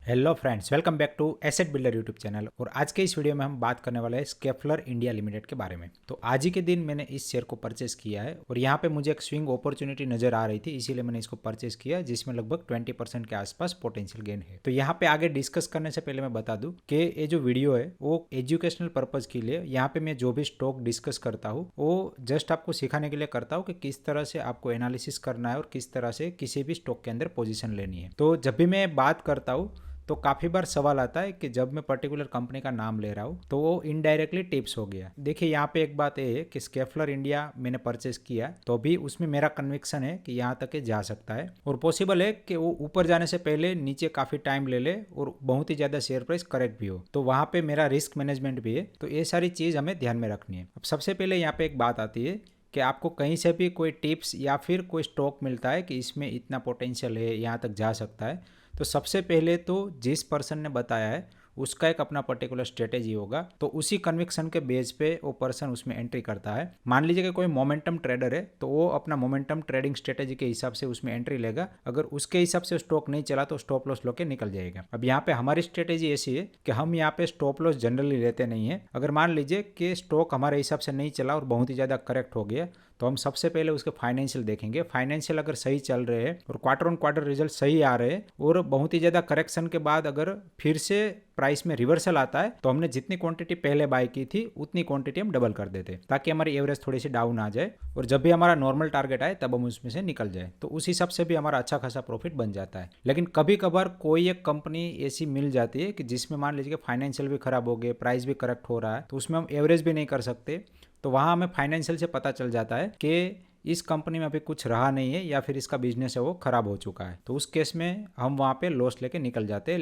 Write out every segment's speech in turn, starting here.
Hello friends, welcome back to Asset Builder YouTube channel. और आज के इस वीडियो में हम बात करने वाले हैं स्केफलर इंडिया लिमिटेड के बारे में। तो आज ही के दिन मैंने इस शेयर को परचेस किया है और यहाँ पे मुझे एक स्विंग अपॉर्चुनिटी नजर आ रही थी, इसीलिए मैंने इसको परचेस किया, जिसमें लगभग 20% के आसपास पोटेंशियल गेन है। तो यहाँ पे आगे डिस्कस करने से पहले मैं बता दूं कि ये जो वीडियो है वो एजुकेशनल पर्पज के लिए, यहाँ पे मैं जो भी स्टॉक डिस्कस करता हूँ वो जस्ट आपको सिखाने के लिए करता हूँ कि किस तरह से आपको एनालिसिस करना है और किस तरह से किसी भी स्टॉक के अंदर पोजीशन लेनी है। तो जब भी मैं बात करता हूँ तो काफ़ी बार सवाल आता है कि जब मैं पर्टिकुलर कंपनी का नाम ले रहा हूँ तो वो इनडायरेक्टली टिप्स हो गया। देखिए यहाँ पे एक बात ये है कि स्केफलर इंडिया मैंने परचेस किया तो भी उसमें मेरा कन्विक्शन है कि यहाँ तक जा सकता है और पॉसिबल है कि वो ऊपर जाने से पहले नीचे काफ़ी टाइम ले ले और बहुत ही ज़्यादा शेयर प्राइस करेक्ट भी हो। तो वहाँ पे मेरा रिस्क मैनेजमेंट भी है। तो ये सारी चीज़ हमें ध्यान में रखनी है। अब सबसे पहले यहाँ पे एक बात आती है कि आपको कहीं से भी कोई टिप्स या फिर कोई स्टॉक मिलता है कि इसमें इतना पोटेंशियल है, यहाँ तक जा सकता है, तो सबसे पहले तो जिस पर्सन ने बताया है उसका एक अपना पर्टिकुलर स्ट्रेटेजी होगा। तो उसी कन्विक्शन के बेस पे वो पर्सन उसमें एंट्री करता है। मान लीजिए कि कोई मोमेंटम ट्रेडर है तो वो अपना मोमेंटम ट्रेडिंग स्ट्रेटेजी के हिसाब से उसमें एंट्री लेगा। अगर उसके हिसाब से स्टॉक नहीं चला तो स्टॉप लॉस लेके निकल जाएगा। अब यहाँ पे हमारी स्ट्रेटेजी ऐसी है कि हम यहाँ पे स्टॉप लॉस जनरली लेते नहीं है। अगर मान लीजिए कि स्टॉक हमारे हिसाब से नहीं चला और बहुत ही ज़्यादा करेक्ट हो गया तो हम सबसे पहले उसके फाइनेंशियल देखेंगे। फाइनेंशियल अगर सही चल रहे हैं और क्वार्टर ऑन क्वार्टर रिजल्ट सही आ रहे हैं और बहुत ही ज़्यादा करेक्शन के बाद अगर फिर से प्राइस में रिवर्सल आता है तो हमने जितनी क्वांटिटी पहले बाय की थी उतनी क्वांटिटी हम डबल कर देते ताकि हमारी एवरेज थोड़ी सी डाउन आ जाए और जब भी हमारा नॉर्मल टारगेट आए तब हम उसमें से निकल जाए। तो उस हिसाब से भी हमारा अच्छा खासा प्रॉफिट बन जाता है। लेकिन कभी कभार कोई एक कंपनी ऐसी मिल जाती है कि जिसमें मान लीजिए कि फाइनेंशियल भी खराब हो गए, प्राइस भी करेक्ट हो रहा है, तो उसमें हम एवरेज भी नहीं कर सकते। तो वहाँ हमें फाइनेंशियल से पता चल जाता है कि इस कंपनी में अभी कुछ रहा नहीं है या फिर इसका बिजनेस है वो खराब हो चुका है। तो उस केस में हम वहाँ पे लॉस लेके निकल जाते हैं।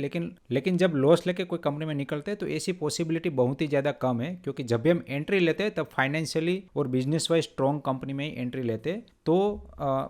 लेकिन जब लॉस लेके कोई कंपनी में निकलते हैं तो ऐसी पॉसिबिलिटी बहुत ही ज़्यादा कम है, क्योंकि जब भी हम एंट्री लेते हैं तब फाइनेंशियली और बिजनेस वाइज स्ट्रॉन्ग कंपनी में ही एंट्री लेते हैं। तो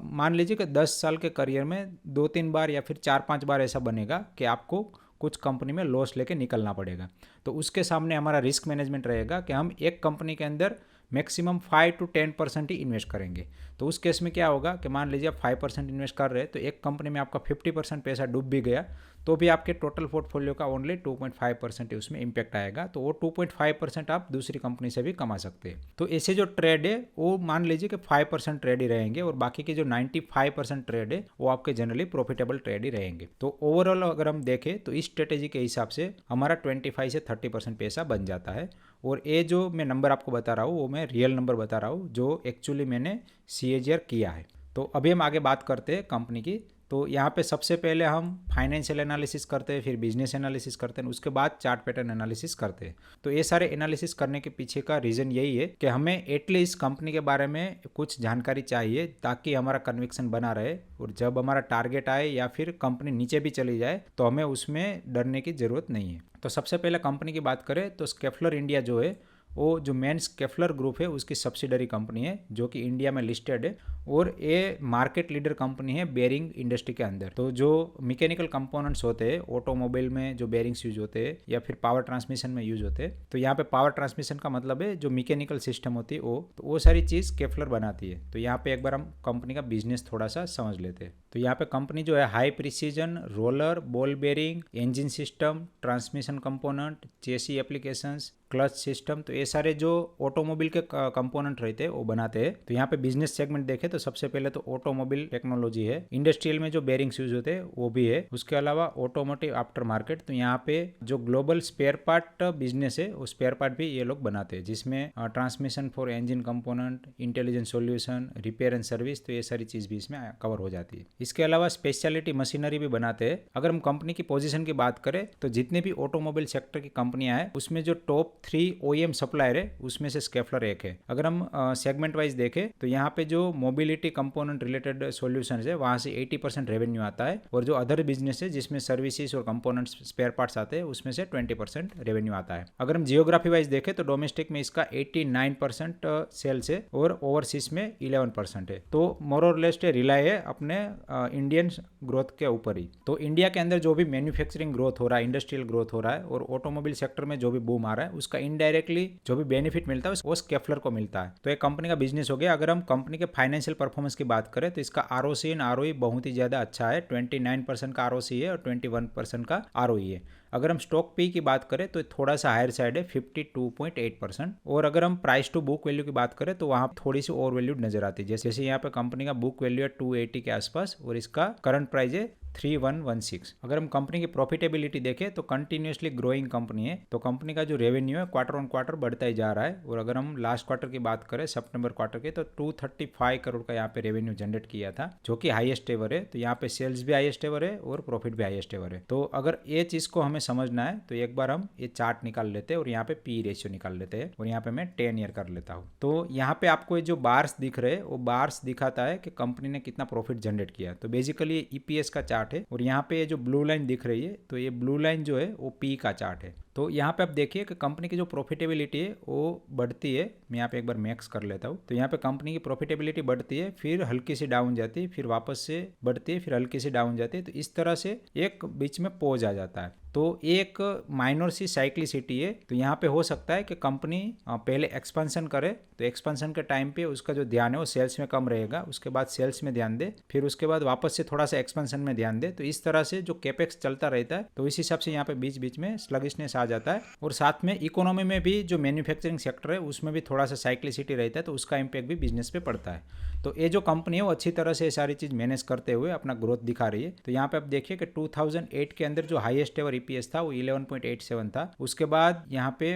मान लीजिए कि 10 साल के करियर में 2-3 बार या फिर 4-5 बार ऐसा बनेगा कि आपको कुछ कंपनी में लॉस लेके निकलना पड़ेगा। तो उसके सामने हमारा रिस्क मैनेजमेंट रहेगा कि हम एक कंपनी के अंदर मैक्सिमम 5-10% ही इन्वेस्ट करेंगे। तो उस केस में क्या होगा कि मान लीजिए आप 5% इन्वेस्ट कर रहे हैं तो एक कंपनी में आपका 50% पैसा डूब भी गया तो भी आपके टोटल पोर्टफोलियो का ओनली 2.5% ही उसमें इम्पैक्ट आएगा। तो वो 2.5% आप दूसरी कंपनी से भी कमा सकते हैं। तो ऐसे जो ट्रेड है वो मान लीजिए कि 5% ट्रेड ही रहेंगे और बाकी के जो 95% ट्रेड है वो आपके जनरली प्रॉफिटेबल ट्रेड ही रहेंगे। तो ओवरऑल अगर हम देखें तो इस स्ट्रेटेजी के हिसाब से हमारा 25 से 30% पैसा बन जाता है। और ये जो मैं नंबर आपको बता रहा हूँ वो मैं रियल नंबर बता रहा हूँ जो एक्चुअली मैंने CAGR किया है। तो अभी हम आगे बात करते हैं कंपनी की। तो यहाँ पे सबसे पहले हम फाइनेंशियल एनालिसिस करते हैं, फिर बिजनेस एनालिसिस करते हैं, उसके बाद चार्ट पैटर्न एनालिसिस करते हैं। तो ये सारे एनालिसिस करने के पीछे का रीज़न यही है कि हमें एटलीस्ट कंपनी के बारे में कुछ जानकारी चाहिए ताकि हमारा कन्विक्शन बना रहे और जब हमारा टारगेट आए या फिर कंपनी नीचे भी चली जाए तो हमें उसमें डरने की ज़रूरत नहीं है। तो सबसे पहले कंपनी की बात करें तो स्केफलर इंडिया जो है वो जो मेन स्केफलर ग्रुप है उसकी सब्सिडरी कंपनी है जो कि इंडिया में लिस्टेड है और ये मार्केट लीडर कंपनी है बेरिंग इंडस्ट्री के अंदर। तो जो मैकेनिकल कंपोनेंट्स होते हैं ऑटोमोबाइल में जो बेरिंग्स यूज होते हैं या फिर पावर ट्रांसमिशन में यूज होते हैं, तो यहाँ पे पावर ट्रांसमिशन का मतलब है जो मैकेनिकल सिस्टम होती है वो सारी चीज़ स्केफलर बनाती है। तो यहाँ पे एक बार हम कंपनी का बिजनेस थोड़ा सा समझ लेते हैं। तो यहाँ पे कंपनी जो है high precision roller, ball bearing, engine system, transmission component, chassis applications, clutch system, तो ये सारे जो ऑटोमोबाइल के कंपोनेंट रहते हैं वो बनाते हैं। तो यहाँ पे बिजनेस सेगमेंट देखें तो सबसे पहले तो ऑटोमोबाइल टेक्नोलॉजी है, इंडस्ट्रियल में जो बेरिंग्स यूज होते हैं वो भी है, उसके अलावा ऑटोमोटिव आफ्टर मार्केट। तो यहाँ पे जो ग्लोबल स्पेयर पार्ट बिजनेस है वो स्पेयर पार्ट भी ये लोग बनाते हैं, जिसमें transmission for engine component, intelligent solution, repair and service, तो ये सारी चीज भी इसमें कवर हो जाती है। इसके अलावा स्पेशलिटी मशीनरी भी बनाते हैं। अगर हम कंपनी की पोजीशन की बात करें तो जितने भी ऑटोमोबाइल सेक्टर की कंपनियां हैं उसमें जो टॉप 3 OEM सप्लायर है उसमें से स्केफलर एक है। अगर हम सेगमेंट वाइज देखें तो यहाँ पे जो मोबिलिटी कंपोनेंट रिलेटेड सॉल्यूशंस है वहाँ से 80% रेवेन्यू आता है और जो अदर बिजनेस है जिसमें सर्विसेज और कंपोनेंट्स स्पेयर पार्ट्स आते हैं उसमें से 20% रेवेन्यू आता है। अगर हम जियोग्राफी वाइज देखें तो डोमेस्टिक में इसका 89% सेल्स है और ओवरसीज में 11% है। तो मोर और लेस रिलाय है अपने इंडियन ग्रोथ के ऊपर ही। तो इंडिया के अंदर जो भी मैन्युफैक्चरिंग ग्रोथ हो रहा है, इंडस्ट्रियल ग्रोथ हो रहा है और ऑटोमोबाइल सेक्टर में जो भी बूम आ रहा है, उसका इनडायरेक्टली जो भी बेनिफिट मिलता है वो स्केफलर को मिलता है। तो एक कंपनी का बिजनेस हो गया। अगर हम कंपनी के फाइनेंशियल परफॉर्मेंस की बात करें तो इसका आरओसी एंड आरओई बहुत ही ज़्यादा अच्छा है। 29% का आरओसी है और 21% का आरओई है। अगर हम स्टॉक पी की बात करें तो थोड़ा सा हायर साइड है, 52.8%। और अगर हम प्राइस टू बुक वैल्यू की बात करें तो वहाँ थोड़ी सी ओवर वैल्यूड नजर आती है। जैसे यहाँ पे कंपनी का बुक वैल्यू है 280 के आसपास और इसका करंट प्राइस है 3116। अगर हम कंपनी की प्रॉफिटेबिलिटी देखें तो कंटिन्यूसली ग्रोइंग कंपनी है। तो कंपनी का जो रेवेन्यू है क्वार्टर ऑन क्वार्टर बढ़ता ही जा रहा है। और अगर हम लास्ट क्वार्टर की बात करें, सितंबर क्वार्टर की, तो 235 करोड़ का यहाँ पे रेवेन्यू जनरेट किया था, जो कि हाईएस्ट एवर है। तो यहाँ पे सेल्स भी हाईएस्ट एवर है और प्रॉफिट भी हाईएस्ट एवर है। तो अगर ये चीज को हमें समझना है तो एक बार हम ये चार्ट निकाल लेते हैं और यहाँ पे पी रेशियो निकाल लेते हैं और यहाँ पे मैं 10 ईयर कर लेता हूँ। तो यहाँ पे आपको जो बार्स दिख रहे हैं वो बार्स दिखाता है कि कंपनी ने कितना प्रॉफिट जनरेट किया। तो बेसिकली ईपीएस का चार्ट है। और यहाँ पे जो ब्लू लाइन दिख रही है तो ये ब्लू लाइन जो है वो पी का चार्ट है। तो यहाँ पे आप देखिए कि कंपनी की जो प्रॉफिटेबिलिटी है वो बढ़ती है। मैं यहाँ पे एक बार मैक्स कर लेता हूँ। तो यहाँ पे कंपनी की प्रॉफिटेबिलिटी बढ़ती है, फिर हल्की सी डाउन जाती है, फिर वापस से बढ़ती है, फिर हल्की सी डाउन जाती है। तो इस तरह से एक बीच में पॉज आ जाता है। तो एक माइनर सी साइक्लिसिटी है। तो यहाँ पे हो सकता है कि कंपनी पहले एक्सपेंशन करे, तो एक्सपेंशन के टाइम पे उसका जो ध्यान है वो सेल्स में कम रहेगा, उसके बाद सेल्स में ध्यान दे, फिर उसके बाद वापस से थोड़ा सा एक्सपेंशन में ध्यान दे। तो इस तरह से जो कैपेक्स चलता रहता है, तो इस हिसाब से यहाँ पे बीच बीच में स्लगिशनेस आ जाता है। और साथ में इकोनॉमी में भी जो मैन्युफैक्चरिंग सेक्टर है उसमें भी थोड़ा सा साइक्लिसिटी रहता है, तो उसका इम्पैक्ट भी बिजनेस पे पड़ता है। तो ये जो कंपनी है वो अच्छी तरह से सारी चीज़ मैनेज करते हुए अपना ग्रोथ दिखा रही है। तो यहाँ पे आप देखिए कि 2008 के अंदर जो हाईएस्ट एवर ईपीएस था वो 11.87 था। उसके बाद यहाँ पे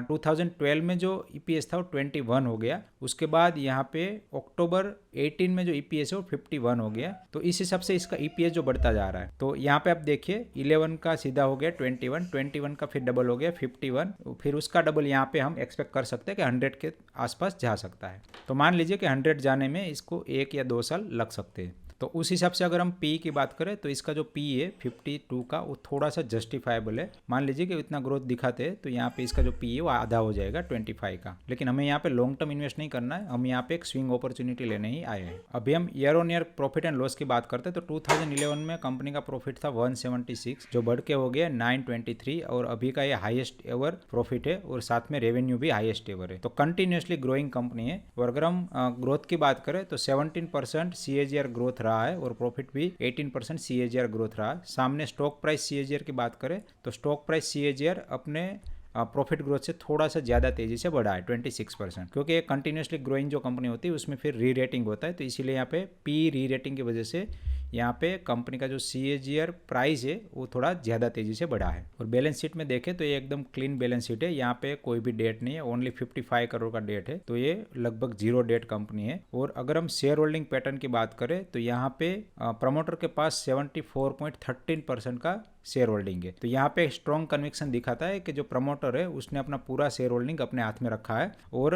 2012 में जो ईपीएस था वो 21 हो गया। उसके बाद यहाँ पे अक्टूबर 18 में जो ईपीएस है वो 51 हो गया। तो इस हिसाब से इसका ईपीएस जो बढ़ता जा रहा है। तो यहाँ पे आप देखिए 11 का सीधा हो गया 21 का फिर डबल हो गया 51, फिर उसका डबल यहाँ पे हम एक्सपेक्ट कर सकते हैं कि 100 के आसपास जा सकता है। तो मान लीजिए कि 100 जाने में इसको 1 या 2 साल लग सकते हैं। तो उस हिसाब से अगर हम पी की बात करें तो इसका जो पी है 52 का वो थोड़ा सा जस्टिफाइबल है। मान लीजिए कि इतना ग्रोथ दिखाते हैं तो यहाँ पे इसका जो पी है वो आधा हो जाएगा 25 का। लेकिन हमें यहाँ पे लॉन्ग टर्म इन्वेस्ट नहीं करना है, हम यहाँ पे एक स्विंग अपॉर्चुनिटी लेने ही आए हैं। अभी हम year on year profit and loss की बात करते हैं तो 2011 में कंपनी का प्रॉफिट था 176, जो बढ़ के हो गया 923 और अभी का ये हाईएस्ट एवर प्रॉफिट है और साथ में रेवेन्यू भी हाईएस्ट एवर है। तो कंटिन्यूसली ग्रोइंग कंपनी है। और अगर हम ग्रोथ की बात करें तो 17% सीएजीआर ग्रोथ रहा है और प्रॉफिट भी 18% सीएजीआर ग्रोथ रहा है। सामने स्टॉक प्राइस सीएजीआर की बात करें तो स्टॉक प्राइस सीएजीआर अपने प्रॉफिट ग्रोथ से थोड़ा सा ज़्यादा तेजी से बढ़ा है 26%, क्योंकि एक कंटिन्यूसली ग्रोइंग जो कंपनी होती है उसमें फिर री रेटिंग होता है। तो इसीलिए यहाँ पे पी री रेटिंग की वजह से यहाँ पे कंपनी का जो सीएजीआर प्राइस है वो थोड़ा ज़्यादा तेजी से बढ़ा है। और बैलेंस शीट में देखें तो ये एकदम क्लीन बैलेंस शीट है। यहाँ पे कोई भी डेट नहीं है, ओनली 55 करोड़ का डेट है। तो ये लगभग जीरो डेट कंपनी है। और अगर हम शेयर होल्डिंग पैटर्न की बात करें तो यहाँ पे प्रमोटर के पास 74.13% का शेयर होल्डिंग है। तो यहाँ पे स्ट्रॉन्ग कन्विक्शन दिखाता है कि जो प्रमोटर है उसने अपना पूरा शेयर होल्डिंग अपने हाथ में रखा है। और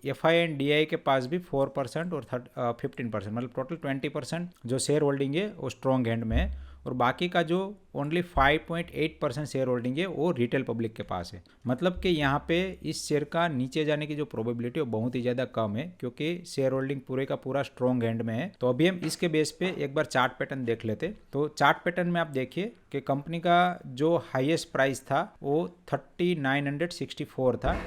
एफआई एंड डीआई के पास भी 4% और 15%, मतलब टोटल 20% जो शेयर होल्डिंग है वो स्ट्रॉन्ग हैंड में है। और बाकी का जो ओनली 5.8% शेयर होल्डिंग है वो रिटेल पब्लिक के पास है। मतलब कि यहाँ पे इस शेयर का नीचे जाने की जो प्रोबेबिलिटी है वो बहुत ही ज़्यादा कम है, क्योंकि शेयर होल्डिंग पूरे का पूरा स्ट्रॉन्ग हैंड में है। तो अभी हम इसके बेस पे एक बार चार्ट पैटर्न देख लेते। तो चार्ट पैटर्न में आप देखिए कि कंपनी का जो हाईएस्ट प्राइस था वो 3964 था।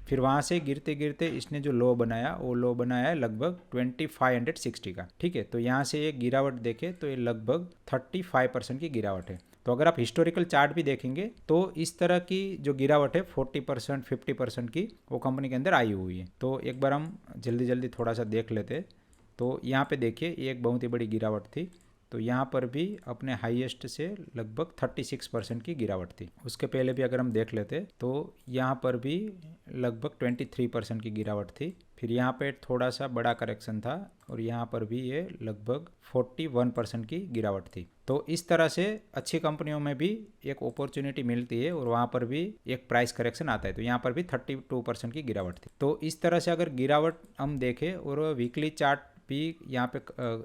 फिर वहाँ से गिरते गिरते इसने जो लो बनाया वो लो बनाया है लगभग 2560 का। ठीक है, तो यहाँ से ये गिरावट देखें तो ये लगभग 35% की गिरावट है। तो अगर आप हिस्टोरिकल चार्ट भी देखेंगे तो इस तरह की जो गिरावट है 40% 50% की वो कंपनी के अंदर आई हुई है। तो एक बार हम जल्दी जल्दी थोड़ा सा देख लेते। तो यहाँ पे देखिए ये एक बहुत ही बड़ी गिरावट थी। तो यहाँ पर भी अपने हाईएस्ट से लगभग 36% की गिरावट थी। उसके पहले भी अगर हम देख लेते तो यहाँ पर भी लगभग 23% की गिरावट थी। फिर यहाँ पे थोड़ा सा बड़ा करेक्शन था और यहाँ पर भी ये लगभग 41% की गिरावट थी। तो इस तरह से अच्छी कंपनियों में भी एक अपॉर्चुनिटी मिलती है और वहाँ पर भी एक प्राइस करेक्शन आता है। तो यहाँ पर भी 32% की गिरावट थी। तो इस तरह से अगर गिरावट हम देखें और वीकली चार्ट भी यहाँ पे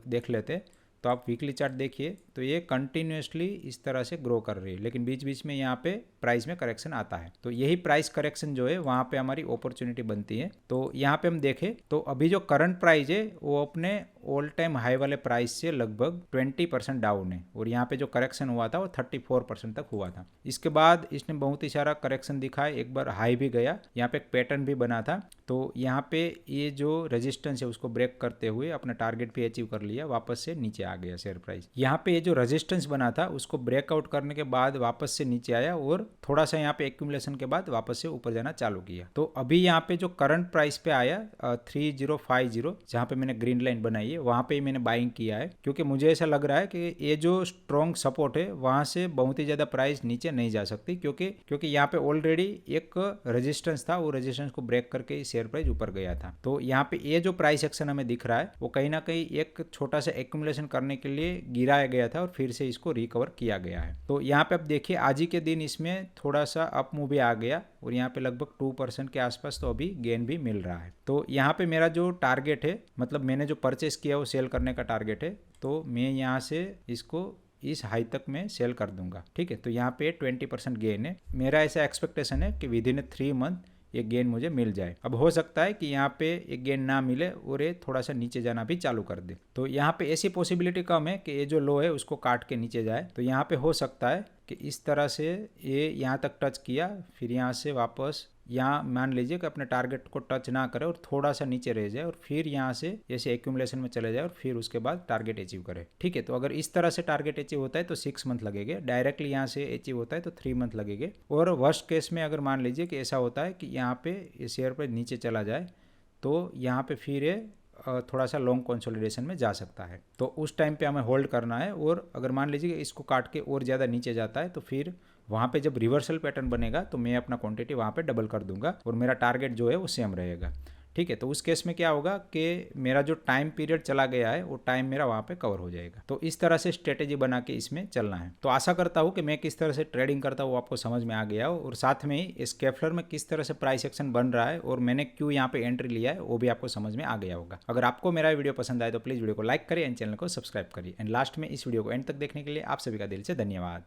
देख लेते तो आप वीकली चार्ट देखिए तो ये कंटिन्यूसली इस तरह से ग्रो कर रही है, लेकिन बीच बीच में यहाँ पे प्राइस में करेक्शन आता है। तो यही प्राइस करेक्शन जो है वहाँ पे हमारी अपॉर्चुनिटी बनती है। तो यहाँ पे हम देखें तो अभी जो करंट प्राइस है वो अपने ऑल टाइम हाई वाले प्राइस से लगभग 20% डाउन है और यहाँ पे जो करेक्शन हुआ था वो 34% तक हुआ था। इसके बाद इसने बहुत ही सारा करेक्शन दिखाया, एक बार हाई भी गया, यहाँ पे एक पैटर्न भी बना था। तो यहाँ पे ये जो रेजिस्टेंस है उसको ब्रेक करते हुए अपना टारगेट भी अचीव कर लिया, वापस से नीचे आ गया शेयर प्राइस। यहाँ पे ये जो रेजिस्टेंस बना था उसको ब्रेकआउट करने के बाद वापस से नीचे आया और थोड़ा सा यहाँ पे एक्यूमुलेशन के बाद वापस से ऊपर जाना चालू किया। तो अभी यहाँ पे जो करंट प्राइस पे आया 3050, जहाँ पे मैंने ग्रीन लाइन बनाई है वहाँ पे ही मैंने बाइंग किया है, क्योंकि मुझे ऐसा लग रहा है कि ये जो स्ट्रॉन्ग सपोर्ट है वहाँ से बहुत ही ज़्यादा प्राइस नीचे नहीं जा सकती, क्योंकि यहाँ पे ऑलरेडी एक रेजिस्टेंस था, वो रेजिस्टेंस को ब्रेक करके शेयर प्राइस ऊपर गया था। तो यहाँ पे ये जो प्राइस एक्शन हमें दिख रहा है वो कहीं ना कहीं एक छोटा सा एक्यूमुलेशन करने के लिए गिराया गया था और फिर से इसको रिकवर किया गया है। तो यहाँ पे आप देखिए आज ही के दिन इसमें थोड़ा सा अप मूव भी आ गया और यहाँ पे लगभग 2% के आसपास तो अभी गेन भी मिल रहा है। तो यहाँ पे मेरा जो टारगेट है, मतलब मैंने जो परचेस किया वो सेल करने का टारगेट है, तो मैं यहाँ से इसको इस हाई तक मैं सेल कर दूंगा। ठीक है, तो यहाँ पे 20% गेन है। मेरा ऐसा एक्सपेक्टेशन है कि विद इन 3 मंथ ये गेन मुझे मिल जाए। अब हो सकता है कि यहाँ पे एक गेन ना मिले और ये थोड़ा सा नीचे जाना भी चालू कर दे। तो यहाँ पे ऐसी पॉसिबिलिटी कम है कि ये जो लो है उसको काट के नीचे जाए। तो यहाँ पे हो सकता है कि इस तरह से ये यहाँ तक टच किया, फिर यहाँ से वापस यहाँ मान लीजिए कि अपने टारगेट को टच ना करे और थोड़ा सा नीचे रह जाए और फिर यहाँ से जैसे एक्यूमुलेशन में चले जाए और फिर उसके बाद टारगेट अचीव करे। ठीक है, तो अगर इस तरह से टारगेट अचीव होता है तो 6 मंथ लगेंगे, डायरेक्टली यहाँ से अचीव होता है तो 3 मंथ लगेंगे। और वर्स्ट केस में अगर मान लीजिए कि ऐसा होता है कि यहाँ पे ये शेयर पर नीचे चला जाए तो यहाँ पे फिर ये थोड़ा सा लॉन्ग कंसोलिडेशन में जा सकता है। तो उस टाइम पे हमें होल्ड करना है और अगर मान लीजिए कि इसको काट के और ज़्यादा नीचे जाता है तो फिर वहाँ पे जब रिवर्सल पैटर्न बनेगा तो मैं अपना क्वांटिटी वहाँ पे डबल कर दूंगा और मेरा टारगेट जो है वो सेम रहेगा। ठीक है, तो उस केस में क्या होगा कि मेरा जो टाइम पीरियड चला गया है वो टाइम मेरा वहाँ पे कवर हो जाएगा। तो इस तरह से स्ट्रेटेजी बना के इसमें चलना है। तो आशा करता हूँ कि मैं किस तरह से ट्रेडिंग करता हूँ वो आपको समझ में आ गया हो और साथ में ही स्केफलर में किस तरह से प्राइस एक्शन बन रहा है और मैंने क्यों यहाँ पे एंट्री लिया है वो भी आपको समझ में आ गया होगा। अगर आपको मेरा वीडियो पसंद आए तो प्लीज़ वीडियो को लाइक करिए एंड चैनल को सब्सक्राइब करिए। एंड लास्ट में इस वीडियो को एंड तक देखने के लिए आप सभी का दिल से धन्यवाद।